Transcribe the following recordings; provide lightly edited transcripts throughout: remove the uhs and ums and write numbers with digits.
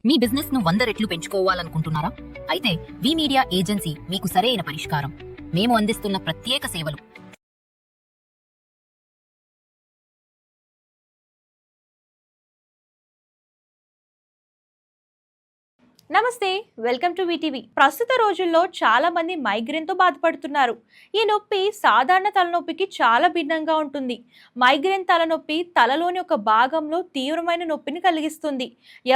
మీ business ను 100 రెట్లు పెంచుకోవాలనుకుంటున్నారా? అయితే వి మీడియా ఏజెన్సీ మీకు సరైన పరిష్కారం. మేము అందిస్తున్న ప్రత్యేక సేవలు. నమస్తే, వెల్కమ్ టు వీటీవీ. ప్రస్తుత రోజుల్లో చాలా మంది మైగ్రేన్తో బాధపడుతున్నారు. ఈ నొప్పి సాధారణ తలనొప్పికి చాలా భిన్నంగా ఉంటుంది. మైగ్రేన్ తలనొప్పి తలలోని ఒక భాగంలో తీవ్రమైన నొప్పిని కలిగిస్తుంది.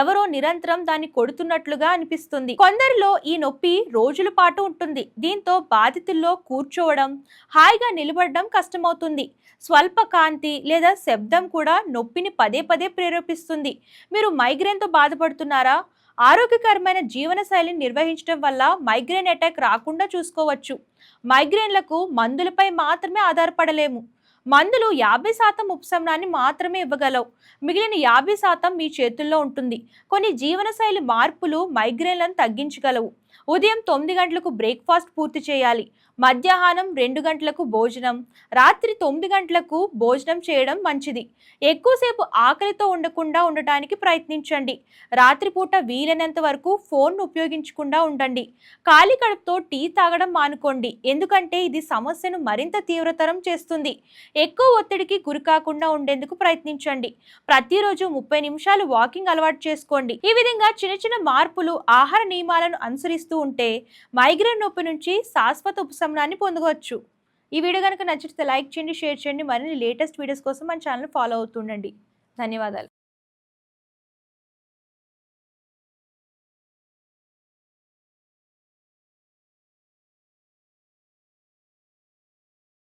ఎవరో నిరంతరం దాన్ని కొడుతున్నట్లుగా అనిపిస్తుంది. కొందరిలో ఈ నొప్పి రోజుల పాటు ఉంటుంది. దీంతో బాధితుల్లో కూర్చోవడం, హాయిగా నిలబడడం కష్టమవుతుంది. స్వల్ప కాంతి లేదా శబ్దం కూడా నొప్పిని పదే పదే ప్రేరేపిస్తుంది. మీరు మైగ్రేన్తో బాధపడుతున్నారా? ఆరోగ్యకరమైన జీవనశైలిని నిర్వహించడం వల్ల మైగ్రేన్ అటాక్ రాకుండా చూసుకోవచ్చు. మైగ్రేన్లకు మందులపై మాత్రమే ఆధారపడలేము. మందులు 50% ఉపశమనాన్ని మాత్రమే ఇవ్వగలవు. మిగిలిన 50% మీ చేతుల్లో ఉంటుంది. కొన్ని జీవనశైలి మార్పులు మైగ్రేన్లను తగ్గించగలవు. ఉదయం 9 గంటలకు బ్రేక్ఫాస్ట్ పూర్తి చేయాలి. మధ్యాహ్నం 2 గంటలకు భోజనం, రాత్రి 9 గంటలకు భోజనం చేయడం మంచిది. ఎక్కువసేపు ఆకలితో ఉండకుండా ఉండటానికి ప్రయత్నించండి. రాత్రిపూట వీలైనంత వరకు ఫోన్ను ఉపయోగించకుండా ఉండండి. ఖాళీ కడుపుతో టీ తాగడం మానుకోండి, ఎందుకంటే ఇది సమస్యను మరింత తీవ్రతరం చేస్తుంది. ఎక్కువ ఒత్తిడికి గురికాకుండా ఉండేందుకు ప్రయత్నించండి. ప్రతిరోజు 30 నిమిషాలు వాకింగ్ అలవాటు చేసుకోండి. ఈ విధంగా చిన్న చిన్న మార్పులు ఆహార నియమాలను అనుసరిస్తూ ఉంటే మైగ్రేన్ నొప్పి నుంచి శాశ్వత ఉపశమనాన్ని పొందవచ్చు. ఈ వీడియో కనుక నచ్చితే లైక్ చేయండి, షేర్ చేయండి. మరిన్ని లేటెస్ట్ వీడియోస్ కోసం మన ఛానల్ ఫాలో అవుతుండండి. ధన్యవాదాలు.